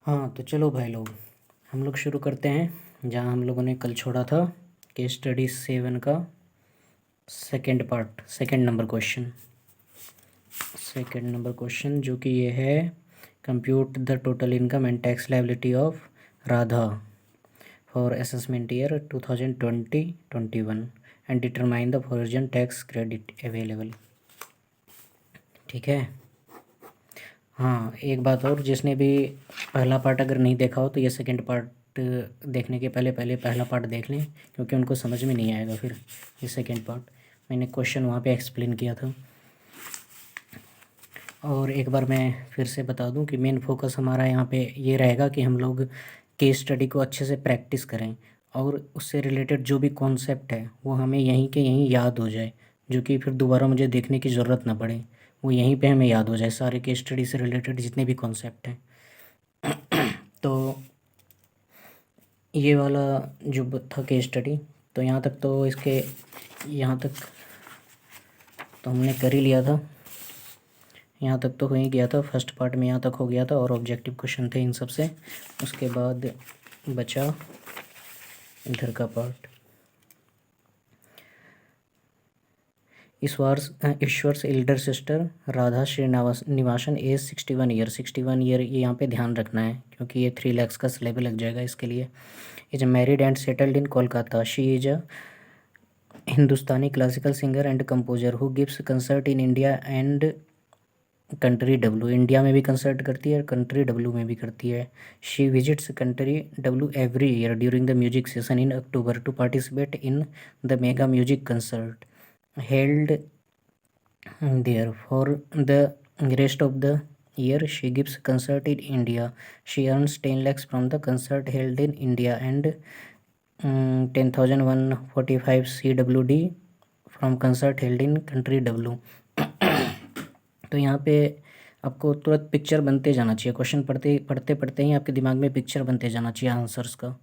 हाँ तो चलो भाई लोग, हम लोग शुरू करते हैं जहाँ हम लोगों ने कल छोड़ा था। केस स्टडी 7 का second part, second number question जो कि ये है, compute the total income and tax liability of Radha for assessment year 2020-21 and determine the provision tax credit available. ठीक है। हाँ, एक बात और, जिसने भी पहला पार्ट अगर नहीं देखा हो तो ये सेकंड पार्ट देखने के पहले पहले पहला पार्ट देख लें, क्योंकि उनको समझ में नहीं आएगा फिर ये सेकंड पार्ट। मैंने क्वेश्चन वहाँ पे एक्सप्लेन किया था। और एक बार मैं फिर से बता दूं कि मेन फोकस हमारा यहाँ पे ये रहेगा कि हम लोग केस स्टडी को अच्छे से प्रैक्टिस करें और उससे रिलेटेड जो भी कॉन्सेप्ट है वो हमें यहीं के यहीं याद हो जाए, जो कि फिर दोबारा मुझे देखने की ज़रूरत ना पड़े, वो यहीं पे हमें याद हो जाए सारे केस स्टडी से रिलेटेड जितने भी कॉन्सेप्ट हैं। तो ये वाला जो था केस स्टडी, तो यहाँ तक तो इसके यहाँ तक तो हमने कर ही लिया था। यहाँ तक तो हो ही गया था, फर्स्ट पार्ट में यहाँ तक हो गया था और ऑब्जेक्टिव क्वेश्चन थे इन सब से। उसके बाद बचा इधर का part. Ishwar's elder sister Radha Srinivasan age 61 year. 61 year ये यहाँ पे ध्यान रखना है, क्योंकि ये 3 lakhs का स्लैब लग जाएगा इसके लिए। Is married and settled in Kolkata. She is a Hindustani classical singer and composer who gives concert in India and country W. India में भी कंसर्ट करती है और कंट्री डब्ल्यू में भी करती है। She visits country W every year during the music session in October to participate in the mega music concert held there for the rest of the year. She gives concert in India. She earns 10 lakhs from the concert held in India and 10,145 CWD from concert held in country W. तो यहाँ पे आपको तुरंत picture बनते जाना चाहिए, question पढ़ते पढ़ते पढ़ते ही आपके दिमाग में पिक्चर बनते जाना चाहिए आंसर्स का।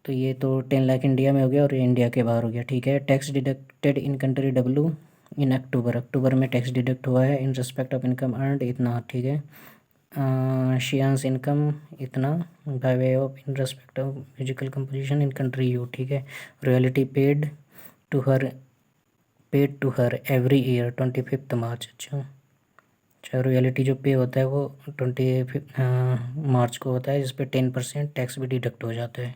तो ये तो 10 लाख इंडिया में हो गया और ये इंडिया के बाहर हो गया। ठीक है। Tax deducted in country W in October में टैक्स डिडक्ट हुआ है। In respect of income earned इतना। ठीक है। शी अर्न्स इनकम इतना by way of in respect of musical composition in country U. ठीक है। Royalty paid to her every year 25 March. अच्छा, रॉयल्टी जो पे होता है वो 25 मार्च को होता है, जिस पे 10% टैक्स भी डिडक्ट हो जाता है।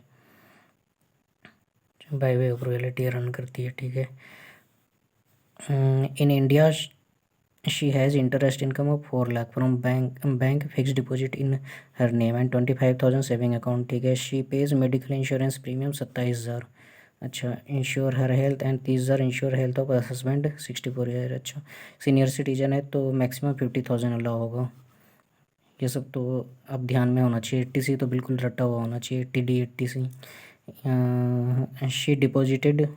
Bye way of royalty run करती है। ठीक है। In India she has interest income of 4 lakh from bank fix deposit in her name and 25,000 saving account. ठीक है। She page medical insurance premium 27,000। अच्छा, ensure her health and 30,000 ensure health of husband 64 year. अच्छा, senior citizen है तो maximum 50,000 allow होगा। ये सब तो अब ध्यान में होना चाहिए। 80C तो बिल्कुल रटा हुआ होना चाहिए, TD 80C। She deposited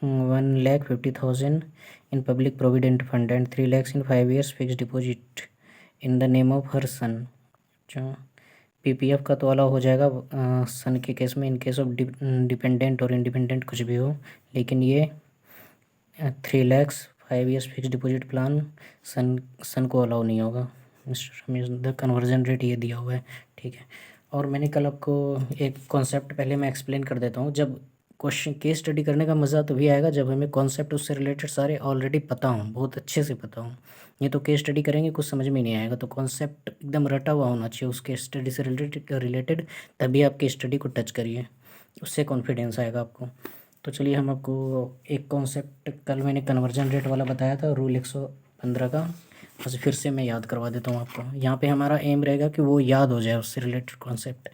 1,50,000 in public provident fund and 3 lakhs in 5 years fixed deposit in the name of her son. अच्छा, PPF का तो अलाउ हो जाएगा सन के केस में, इन केस ऑफ डिपेंडेंट और इंडिपेंडेंट कुछ भी हो, लेकिन ये 3 lakhs 5 years fix deposit plan son को अलाउ नहीं होगा। द कन्वर्जन रेट ये दिया हुआ है। ठीक है। और मैंने कल आपको एक कॉन्सेप्ट पहले मैं एक्सप्लेन कर देता हूँ। जब क्वेश्चन केस स्टडी करने का मज़ा तभी आएगा जब हमें कॉन्सेप्ट उससे रिलेटेड सारे ऑलरेडी पता हों, बहुत अच्छे से पता हों। ये तो केस स्टडी करेंगे कुछ समझ में नहीं आएगा, तो कॉन्सेप्ट एकदम रटा हुआ होना चाहिए उस केस स्टडी से रिलेटेड, तभी आप केस स्टडी को टच करिए, उससे कॉन्फिडेंस आएगा आपको। तो चलिए, हम आपको एक कॉन्सेप्ट कल मैंने कन्वर्जन रेट वाला बताया था, रूल 115 का, बस फिर से मैं याद करवा देता हूँ आपको। यहाँ पे हमारा एम रहेगा कि वो याद हो जाए उससे रिलेटेड कॉन्सेप्ट।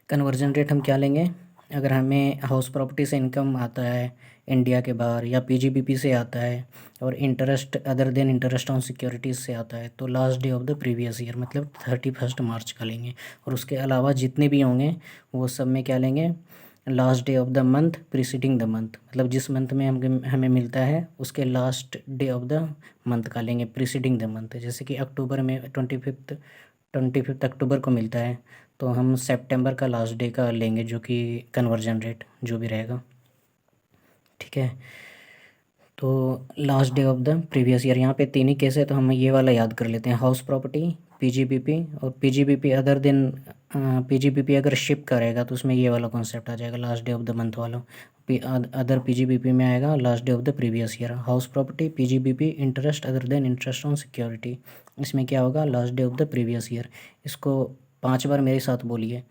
कन्वर्जन रेट हम क्या लेंगे? अगर हमें हाउस प्रॉपर्टी से इनकम आता है इंडिया के बाहर, या PGBP से आता है, और interest other than interest on securities से आता है, तो last day of the previous year मतलब 31 मार्च का लेंगे। और उसके अलावा जितने भी होंगे वो सब में क्या लेंगे? Last day of the month preceding the month, मतलब जिस मंथ में हमें मिलता है उसके last day of the month का लेंगे प्रीसीडिंग द मंथ। जैसे कि अक्टूबर में 25 अक्टूबर को मिलता है, तो हम सितंबर का लास्ट डे का लेंगे, जो कि कन्वर्जन रेट जो भी रहेगा। ठीक है। तो last day of the previous year, यहाँ पे 3 ही केस है तो हम ये वाला याद कर लेते हैं। हाउस प्रॉपर्टी पीजीबीपी, और पीजीबीपी अदर देन पीजीबीपी अगर शिप करेगा तो उसमें ये वाला कॉन्सेप्ट आ जाएगा, last day of the month वाला। अदर पीजीबीपी में आएगा last day of the previous year. House property PGBP interest other than interest on security, इसमें क्या होगा, last day of the previous year. इसको 5 बार मेरे साथ बोलिए।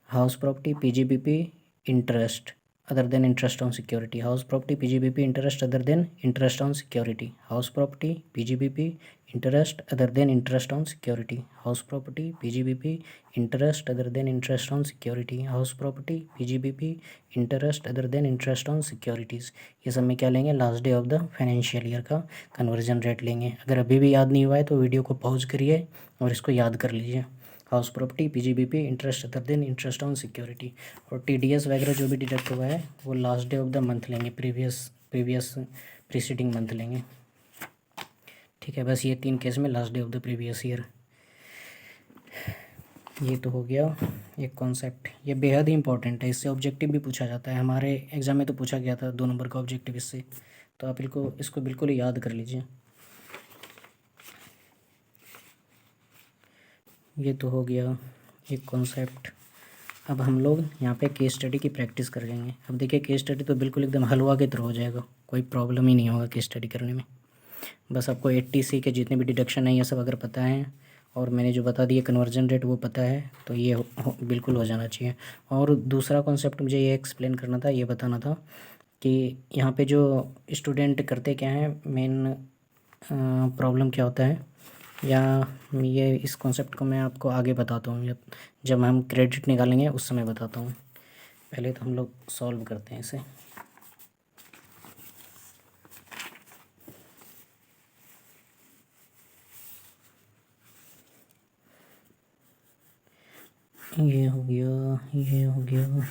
House property PGBP interest other than interest on security, house property PGBP interest other than interest on security, house property PGBP interest other than interest on security, house property PGBP interest other than interest on security, house property PGBP interest other than interest on securities। ये सब में क्या लेंगे, last day of the financial year का conversion rate लेंगे। अगर अभी भी याद नहीं हुआ है तो वीडियो को पॉज करिए और इसको याद कर लीजिए। House property PGBP interest other than interest on security, और टीडीएस वगैरह जो भी डिडक्ट हुआ है वो last day of the month लेंगे, प्रीवियस प्रीसीडिंग मंथ लेंगे। ठीक है, बस ये 3 केस में last day of the previous year. ये तो हो गया एक कॉन्सेप्ट, ये बेहद ही इंपॉर्टेंट है, इससे ऑब्जेक्टिव भी पूछा जाता है। हमारे एग्ज़ाम में तो पूछा गया था 2 नंबर का ऑब्जेक्टिव इससे, तो आप इसको बिल्कुल ही याद कर लीजिए। ये तो हो गया एक कॉन्सेप्ट। अब हम लोग यहाँ पे केस स्टडी की प्रैक्टिस कर लेंगे। अब देखिए केस स्टडी तो बिल्कुल एकदम हलवा के थ्रू हो जाएगा, कोई प्रॉब्लम ही नहीं होगा केस स्टडी करने में। बस आपको 80C के जितने भी डिडक्शन है ये सब अगर पता है, और मैंने जो बता दिया कन्वर्जन रेट वो पता है, तो ये बिल्कुल हो जाना चाहिए। और दूसरा कॉन्सेप्ट मुझे ये एक्सप्लेन करना था, ये बताना था कि यहाँ पे जो स्टूडेंट करते क्या हैं, मेन प्रॉब्लम क्या होता है, या ये इस कॉन्सेप्ट को मैं आपको आगे बताता हूँ, जब हम क्रेडिट निकालेंगे उस समय बताता हूँ। पहले तो हम लोग सॉल्व करते हैं इसे। ये हो गया, ये हो गया।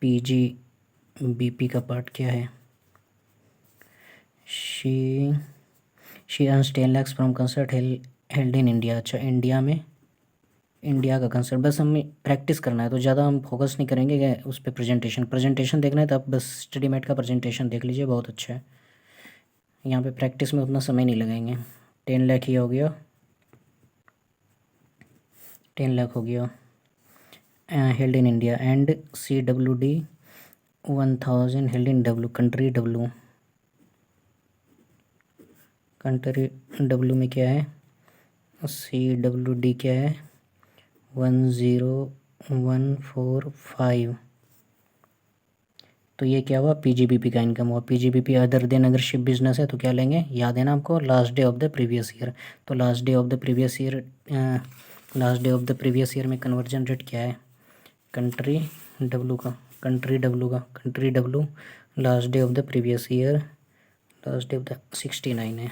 पीजीबीपी का पार्ट क्या है, she earns 10 lakhs from concert held in India. अच्छा, इंडिया में, इंडिया का कंसर्ट, बस हमें प्रैक्टिस करना है तो ज़्यादा हम फोकस नहीं करेंगे कि उस पर प्रेजेंटेशन देखना है तो आप बस स्टडी मेट का प्रेजेंटेशन देख लीजिए, बहुत अच्छा है। यहाँ पे प्रैक्टिस में उतना समय नहीं लगाएंगे। 10 लाख ये हो गया, 10 लाख हो गया held in India, and CWD 1000 held in W, country W में क्या है, CWD क्या है 10145। तो ये क्या हुआ, पीजीबीपी का इनकम हुआ। पीजीबीपी अदर देन अगर शिप बिजनेस है तो क्या लेंगे, याद है ना आपको, last day of the previous year. तो last day of the previous year में कन्वर्जन रेट क्या है, country W last day of the previous year, last day of the 69 है,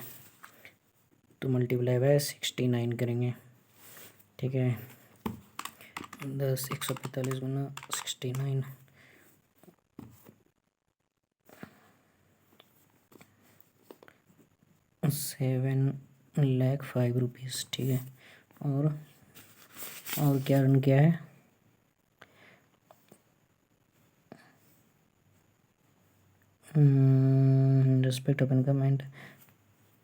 तो मल्टीप्लाई बाय 69 करेंगे। ठीक है, 145 गुना 69, 7,05,000 रुपीज़। ठीक है, और क्या रन क्या है, respect of income and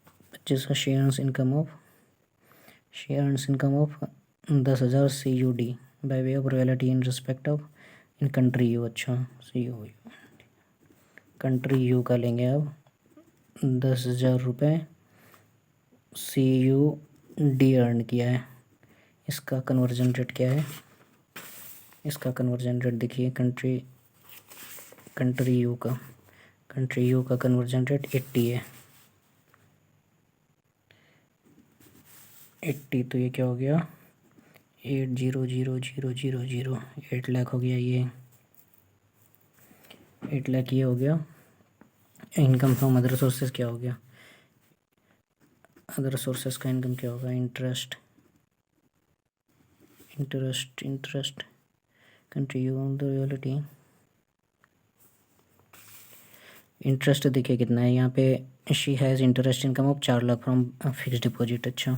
purchase का shares income of 10,000 CUD by way of royalty in respect of in country U. अच्छा, CU कंट्री यू का लेंगे अब 10,000 रुपये CUD अर्न किया है। इसका कन्वर्जन रेट क्या है, इसका कन्वर्जन रेट देखिए, कंट्री यू का कन्वर्जन रेट 80 है, 80। तो ये क्या हो गया, 8,00,000, 8 लाख हो गया ये, 8 लाख ये हो गया। इनकम फ्रॉम अदर सोर्सेज क्या हो गया, अदर सोर्सेज का इनकम क्या होगा, interest country you on the royalty. Interest देखिए कितना है यहाँ पे, she has interest income of 4 lakh from fix deposit. अच्छा,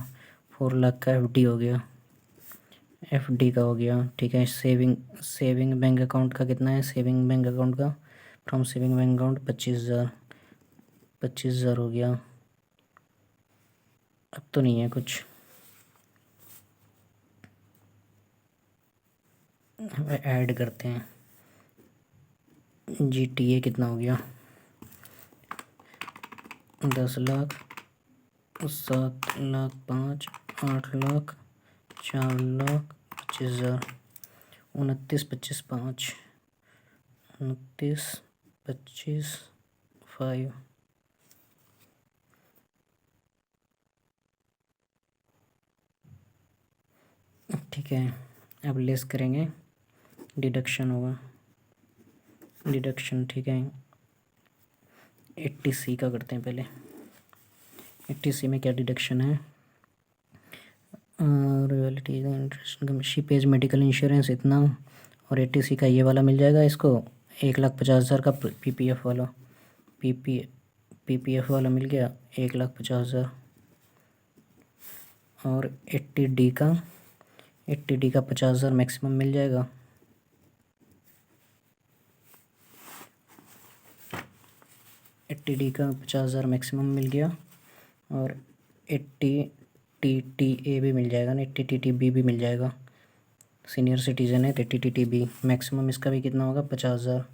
4 लाख का FD हो गया, FD का हो गया। ठीक है, सेविंग बैंक अकाउंट का कितना है, सेविंग बैंक अकाउंट का फ्रॉम सेविंग बैंक अकाउंट 25,000 हो गया। तो नहीं है कुछ, ऐड करते हैं। GTA कितना हो गया, 10 लाख, 7 लाख, 5, 8 लाख, 4 लाख 25,000, 29, 25, 5, 29, 25, 5। ठीक है, अब लेस करेंगे, डिडक्शन होगा, डिडक्शन। ठीक है, 80C का करते हैं पहले। 80C में क्या डिडक्शन है, रॉयल्टी, इंटरेस्ट, शिपेज, मेडिकल इंश्योरेंस इतना, और 80C का ये वाला मिल जाएगा इसको, 1,50,000 का PPF वाला, PPF वाला मिल गया 1,50,000। और 80D का 50,000 मैक्सिमम मिल जाएगा। का 50,000 मैक्सिमम मिल गया, और 80TTA भी मिल जाएगा ना, 80TTB भी मिल जाएगा, सीनियर सिटीज़न है तो 80TTB मैक्सिमम इसका भी कितना होगा, 50,000।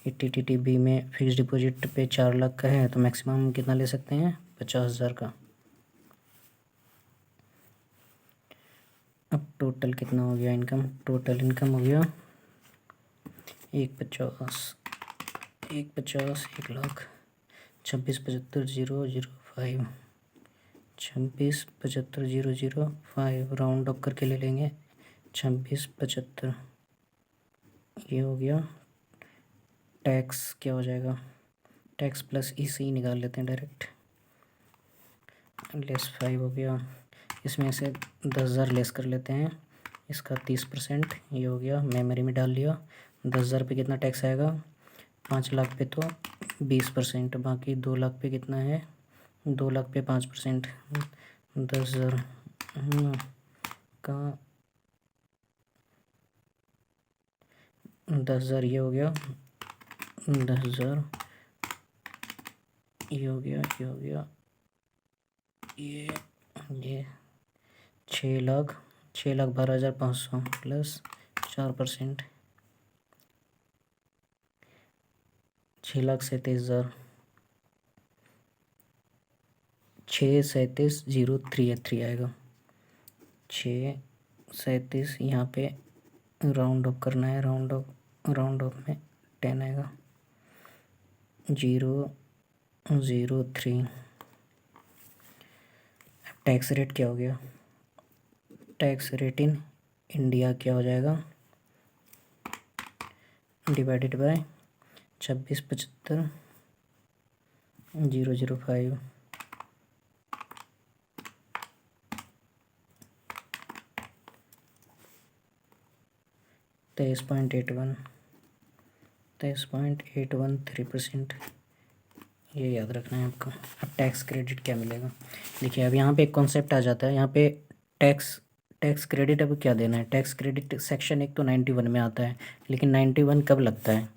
80TTB में फिक्स डिपॉजिट पे 4 लाख का है तो मैक्सिमम कितना ले सकते हैं, 50,000 का। अब टोटल कितना हो गया इनकम, टोटल इनकम हो गया 1,50,000, 1 लाख, 26,75,005, 26,75,005 राउंड अप करके ले लेंगे, 26,75। ये हो गया। टैक्स क्या हो जाएगा, टैक्स प्लस EC निकाल लेते हैं डायरेक्ट, लेस 5 हो गया। इसमें से 10,000 लेस कर लेते हैं, इसका 30%, ये हो गया, मेमोरी में डाल लिया। 10,000 पे कितना टैक्स आएगा, 5 लाख पे तो 20%, बाकी 2 लाख पे कितना है, 2 लाख पे 5%, 10,000 का 10,000 ये हो गया, 10,000 ये हो गया, ये हो गया, ये 6,12,500 प्लस 4%, 6,37,000, 6,37,003 आएगा, 6,37 यहाँ पे राउंड ऑफ करना है, राउंड ऑफ में 10 आएगा, 0,03। टैक्स रेट क्या हो गया, टैक्स रेट इन इंडिया क्या हो जाएगा, डिवाइडेड बाय 26,75,005, 23.81, 23.813%। ये याद रखना है आपको। अब टैक्स क्रेडिट क्या मिलेगा, देखिए अब यहाँ पे एक कॉन्सेप्ट आ जाता है, यहाँ पे टैक्स क्रेडिट अब क्या देना है। टैक्स क्रेडिट सेक्शन 1 तो 91 में आता है, लेकिन 91 कब लगता है,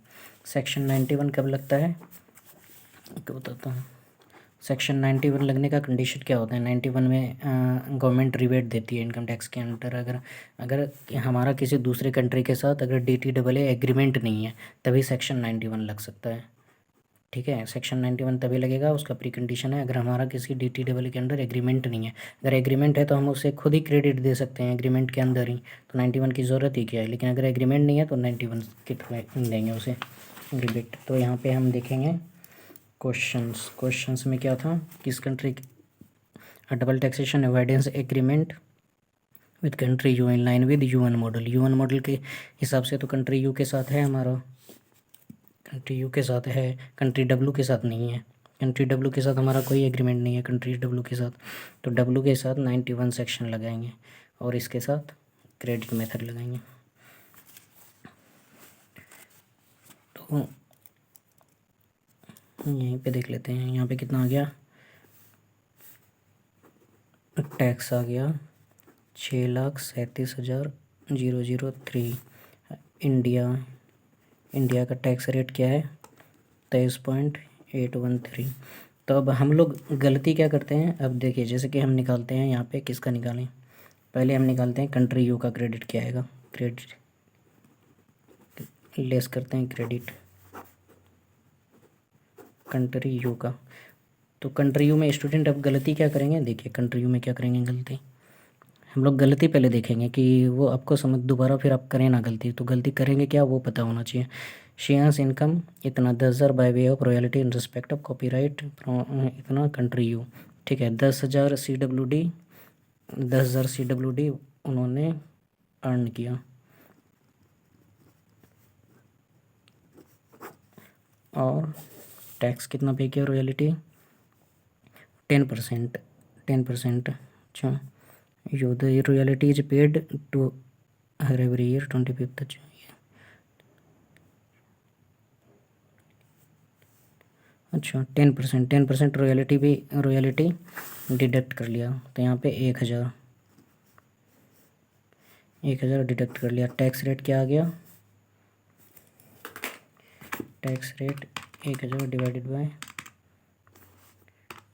सेक्शन 91 कब लगता है, कब बताता हूँ। सेक्शन 91 लगने का कंडीशन क्या होता है, 91 में गवर्नमेंट रिबेट देती है इनकम टैक्स के अंडर, अगर हमारा किसी दूसरे कंट्री के साथ अगर DTAA एग्रीमेंट नहीं है तभी सेक्शन 91 लग सकता है। ठीक है, सेक्शन 91 तभी लगेगा, उसका प्री कंडीशन है अगर हमारा किसी DTAA के अंडर एग्रीमेंट नहीं है। अगर एग्रीमेंट है तो हम उसे खुद ही क्रेडिट दे सकते हैं एग्रीमेंट के अंदर ही, तो 91 की ज़रूरत ही क्या है। लेकिन अगर एग्रीमेंट नहीं है तो 91 के थ्रू देंगे उसे रिबेट। तो यहाँ पे हम देखेंगे क्वेश्चंस में क्या था, किस country double taxation avoidance agreement with country you in line with UN model. UN model के हिसाब से तो कंट्री यू के साथ है हमारा, कंट्री यू के साथ है, कंट्री W के साथ नहीं है। कंट्री W के साथ हमारा कोई एग्रीमेंट नहीं है कंट्री W के साथ, तो W के साथ 91 सेक्शन लगाएंगे और इसके साथ क्रेडिट मेथड लगाएंगे। तो यहीं पे देख लेते हैं, यहाँ पे कितना आ गया, टैक्स आ गया 6,37,003। इंडिया का टैक्स रेट क्या है, 23.813। तो अब हम लोग गलती क्या करते हैं, अब देखिए जैसे कि हम निकालते हैं यहाँ पे किसका निकालें, पहले हम निकालते हैं कंट्री यू का क्रेडिट क्या आएगा, क्रेडिट लेस करते हैं क्रेडिट कंट्री यू का। तो कंट्री यू में स्टूडेंट अब गलती क्या करेंगे, देखिए कंट्री यू में क्या करेंगे गलती, हम लोग गलती पहले देखेंगे कि वो आपको समझ, दोबारा फिर आप करें ना गलती, तो गलती करेंगे क्या वो पता होना चाहिए। शेयर्स इनकम इतना 10,000 bye way of royalty in respect of copyright इतना कंट्री यू, ठीक है। 10,000 CWD, 10,000 CWD उन्होंने अर्न किया, और टैक्स कितना पे किया, रॉयल्टी 10%, 10%। अच्छा, yo the royalty is paid to her every year 25th। अच्छा, अच्छा 10%, 10% रॉयल्टी भी, रॉयल्टी डिडक्ट कर लिया, तो यहाँ पे 1,000 डिडक्ट कर लिया। टैक्स रेट क्या आ गया, टैक्स रेट 1,000 डिवाइडेड बाय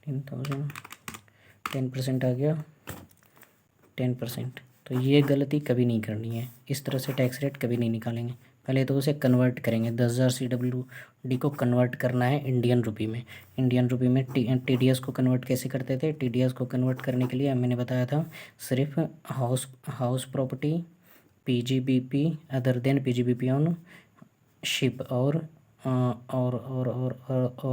10,000, 10% आ गया, 10%। तो ये गलती कभी नहीं करनी है, इस तरह से टैक्स रेट कभी नहीं निकालेंगे, पहले तो उसे कन्वर्ट करेंगे। 10,000 CWD को कन्वर्ट करना है इंडियन रुपी में, इंडियन रुपी में TDS को कन्वर्ट कैसे करते थे, TDS को कन्वर्ट करने के लिए मैंने बताया था सिर्फ house property PGBP other than PGBP on ship, और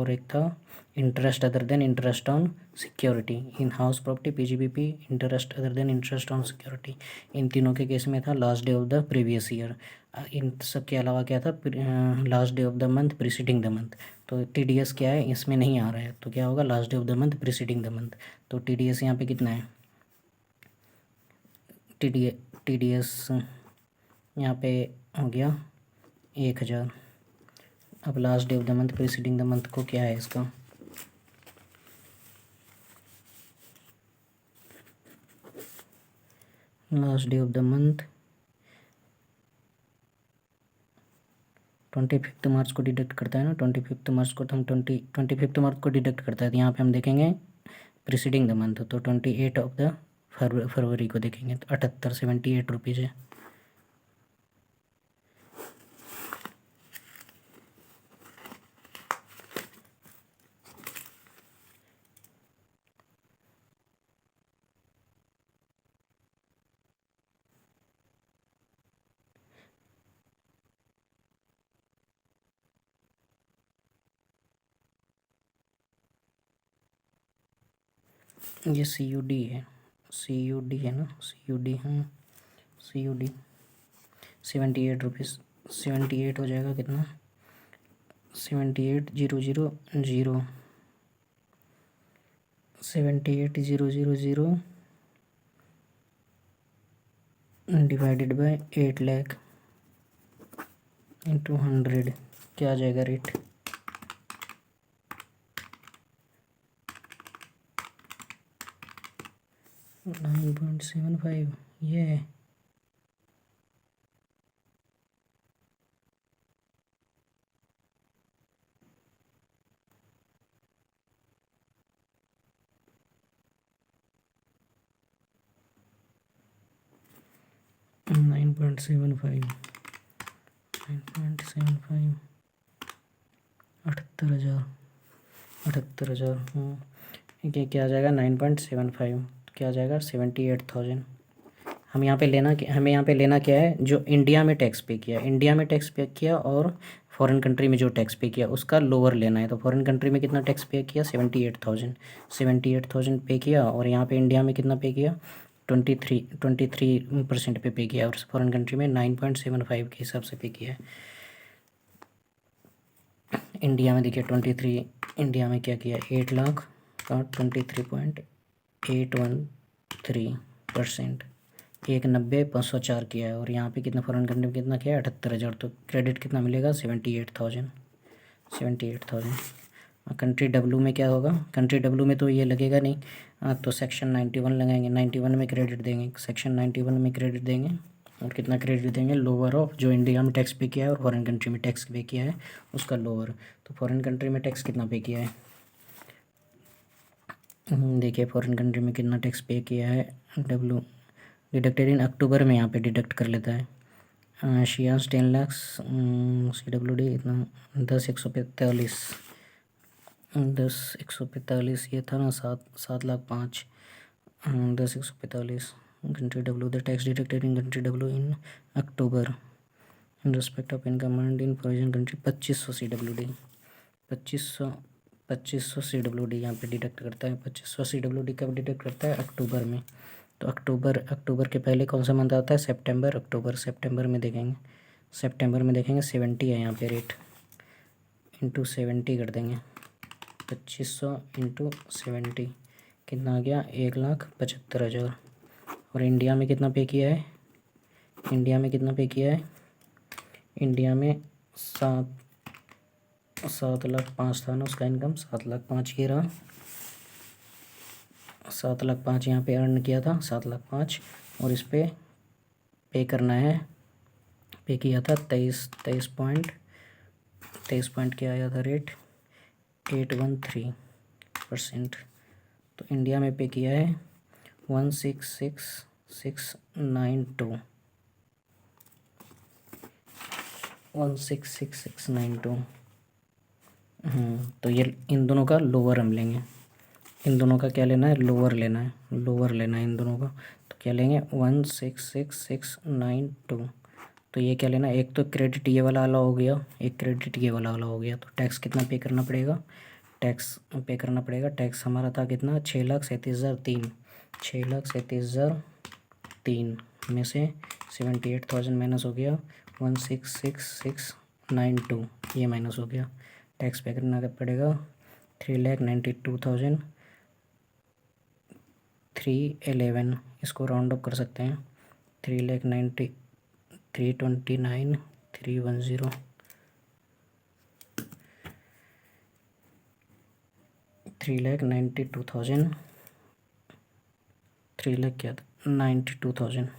एक था interest other than interest on security इन house property PGBP, interest other than interest on security. इन तीनों के केस में था last day of the previous year, इन सब के अलावा क्या था, last day of the month preceding the month. तो TDS क्या है, इसमें नहीं आ रहा है, तो क्या होगा, last day of the month preceding the month. तो TDS यहाँ पे कितना है, TDS यहाँ पे हो गया 1,000। अब last day of the month preceding the month को क्या है इसका, last day of the month 25 मार्च को डिडक्ट करता है ना, 25 मार्च को, तो हम 25 मार्च को डिडक्ट करता है, तो यहाँ पे हम देखेंगे प्रीसीडिंग द मंथ, तो 28 ऑफ द फरवरी को देखेंगे, तो 78 रुपीज़ है। ये CUD है, CUD है ना, CUD, हाँ CUD 78 रुपीज़, 78 हो जाएगा कितना, 78,000, 78,000 डिवाइडेड बाय 8 लाख इंटू 100, क्या आ जाएगा रेट, 9.75, ये है। नाइन पॉइंट सेवन फाइव 78,000, हाँ, ये क्या आ जाएगा 9.75, क्या आ जाएगा 78,000। हमें यहाँ पे लेना क्या है, जो इंडिया में टैक्स पे किया, इंडिया में टैक्स पे किया और फॉरेन कंट्री में जो टैक्स पे किया उसका लोअर लेना है। तो फॉरेन कंट्री में कितना टैक्स पे किया, 78,000 पे किया, और यहाँ पे इंडिया में कितना पे किया, 23% पे किया, और फॉरेन कंट्री में 9.75 के हिसाब से पे किया है। इंडिया में देखिए 23, इंडिया में क्या किया, 8 लाख का 23.813%, 1,90,504 किया है, और यहाँ पे कितना फॉरेन कंट्री में कितना किया है, 78,000। तो क्रेडिट कितना मिलेगा, 78,000। कंट्री डब्लू में क्या होगा, कंट्री डब्लू में तो ये लगेगा नहीं, तो सेक्शन 91 लगाएंगे, 91 में क्रेडिट देंगे, सेक्शन 91 में क्रेडिट देंगे, और कितना क्रेडिट देंगे, लोअर ऑफ जो इंडिया में टैक्स पे किया है और फॉरेन कंट्री में टैक्स पे किया है उसका लोअर। तो फॉरेन कंट्री में टैक्स कितना पे किया है, देखिए फॉरेन कंट्री में कितना टैक्स पे किया है। डब्लू डिडक्टेड इन अक्टूबर में यहाँ पे डिडक्ट कर लेता है। शियास 10 लाख, CWD इतना 10,145, 10,145 ये था ना, 7,05,, 10,145 country W the tax deducted in country W in October in respect of income earned in provision country 2,500 CWD, 2500 CWD यहाँ पे डिडक्ट करता है। 2500 CWD कब डिडक्ट करता है? अक्टूबर में। तो अक्टूबर के पहले कौन सा मंथ आता है? सितंबर। अक्टूबर सितंबर में देखेंगे, 70 है यहाँ पे रेट, इंटू 70 कर देंगे। 2500 इंटू 70 कितना आ गया? 1,75,000। और इंडिया में कितना पे किया है? इंडिया में 7,05,000 था ना उसका इनकम, 7,05,000 ये रहा। 7,05,000 यहाँ पे अर्न किया था, 7,05,000। और इस पे करना है, पे किया था 23 पॉइंट क्या आया था रेट? 813%। तो इंडिया में पे किया है 166,692, 166,692। तो ये इन दोनों का लोअर हम लेंगे। इन दोनों का क्या लेना है? लोअर लेना है, इन दोनों का। तो क्या लेंगे? 166,692। तो ये क्या लेना है? एक तो क्रेडिट ये वाला वाला हो गया, एक क्रेडिट ये वाला वाला हो गया। तो टैक्स कितना पे करना पड़ेगा? टैक्स हमारा था कितना? 6,37,003, 6,37,003 में से 78,000 माइनस हो गया, 166,692 ये माइनस हो गया। टैक्स पे करना पड़ेगा 3,92,311। इसको राउंड अप कर सकते हैं, 3,29,310, 3,92,000, 3,92,000,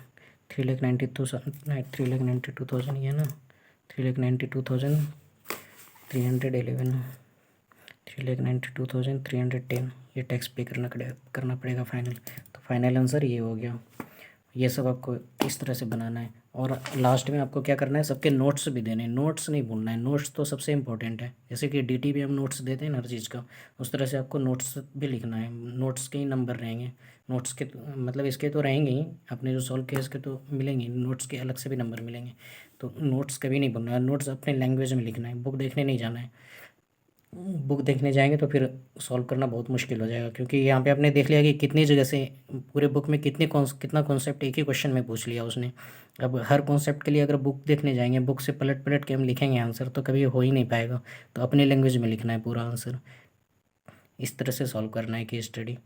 3,92,000 ये ना, 3,92,311, 3,92,310 ये टैक्स पे करना पड़ेगा फाइनल। तो फाइनल आंसर ये हो गया। ये सब आपको इस तरह से बनाना है। और लास्ट में आपको क्या करना है? सबके नोट्स भी देने हैं, नोट्स नहीं भूलना है। नोट्स तो सबसे इम्पोर्टेंट है। जैसे कि DT भी हम नोट्स देते हैं ना हर चीज़ का, उस तरह से आपको नोट्स भी लिखना है। नोट्स के ही नंबर रहेंगे, नोट्स के मतलब इसके तो रहेंगे ही, अपने जो सॉल्व केस के तो मिलेंगे, नोट्स के अलग से भी नंबर मिलेंगे। तो नोट्स कभी नहीं भूलना है, नोट्स अपने लैंग्वेज में लिखना है, बुक देखने नहीं जाना है। बुक देखने जाएंगे तो फिर सॉल्व करना बहुत मुश्किल हो जाएगा, क्योंकि यहाँ पे आपने देख लिया कि कितनी जगह से पूरे बुक में कितना कॉन्सेप्ट एक ही क्वेश्चन में पूछ लिया उसने। अब हर कॉन्सेप्ट के लिए अगर बुक देखने जाएंगे, बुक से पलट पलट के हम लिखेंगे आंसर, तो कभी हो ही नहीं पाएगा। तो अपने लैंग्वेज में लिखना है पूरा आंसर, इस तरह से सॉल्व करना है केस स्टडी।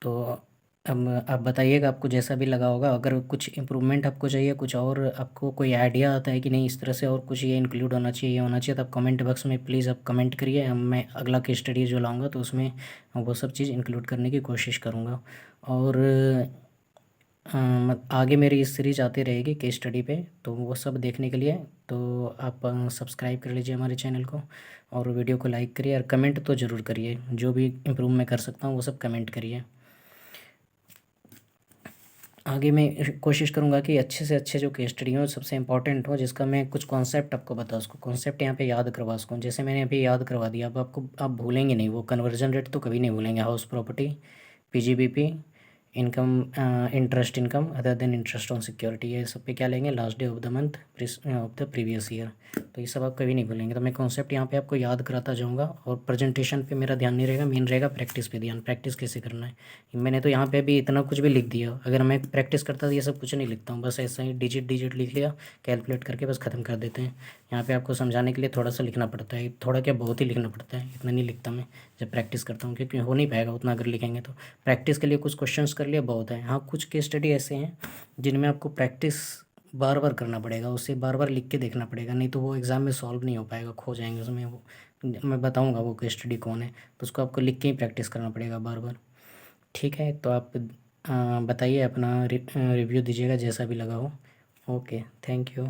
तो अब आप बताइएगा आपको जैसा भी लगा होगा। अगर कुछ इम्प्रूवमेंट आपको चाहिए, कुछ और आपको कोई आइडिया आता है कि नहीं इस तरह से और कुछ ये इंक्लूड होना चाहिए, ये होना चाहिए, तो आप कमेंट बॉक्स में प्लीज़ आप कमेंट करिए। मैं अगला केस स्टडी जो लाऊंगा तो उसमें वो सब चीज़ इंक्लूड करने की कोशिश करूँगा। और आगे मेरी इस सीरीज आती रहेगी केस स्टडी पे, तो वो सब देखने के लिए तो आप सब्सक्राइब कर लीजिए हमारे चैनल को, और वीडियो को लाइक करिए, और कमेंट तो ज़रूर करिए। जो भी इम्प्रूव मैं कर सकता हूँ वो सब कमेंट करिए। आगे मैं कोशिश करूँगा कि अच्छे से अच्छे जो केस स्टडी हो, सबसे इंपॉर्टेंट हो, जिसका मैं कुछ कॉन्सेप्ट आपको बता सकूँ, कॉन्सेप्ट यहाँ पे याद करवा सकूँ। जैसे मैंने अभी याद करवा दिया, अब आप भूलेंगे नहीं। वो कन्वर्जन रेट तो कभी नहीं भूलेंगे। House property, PGBP, income, interest income other than interest on security, ये सब पे क्या लेंगे? Last day of the month of the previous year. तो ये सब आप कभी नहीं भूलेंगे। तो मैं कॉन्सेप्ट यहाँ पे आपको याद कराता जाऊँगा, और प्रेजेंटेशन पे मेरा ध्यान नहीं रहेगा, मेन रहेगा प्रैक्टिस पे ध्यान। प्रैक्टिस कैसे करना है, मैंने तो यहाँ पे भी इतना कुछ भी लिख दिया। अगर मैं प्रैक्टिस करता तो ये सब कुछ नहीं लिखता हूँ, बस ऐसा ही डिजिट लिख लिया, कैलकुलेट करके बस ख़त्म कर देते हैं। यहाँ पे आपको समझाने के लिए थोड़ा सा लिखना पड़ता है, थोड़ा क्या बहुत ही लिखना पड़ता है, इतना नहीं लिखता मैं जब प्रैक्टिस करता हूँ, क्योंकि हो नहीं पाएगा उतना अगर लिखेंगे तो। प्रैक्टिस के लिए कुछ क्वेश्चंस कर लिया बहुत है। हाँ, कुछ केस स्टडी ऐसे हैं जिनमें आपको प्रैक्टिस बार बार करना पड़ेगा, उसे बार बार लिख के देखना पड़ेगा, नहीं तो वो एग्ज़ाम में सॉल्व नहीं हो पाएगा, खो जाएंगे उसमें। वो मैं बताऊँगा वो केस स्टडी कौन है, तो उसको आपको लिख के ही प्रैक्टिस करना पड़ेगा बार बार। ठीक है, तो आप बताइए, अपना रिव्यू दीजिएगा जैसा भी लगा हो। Okay, thank you.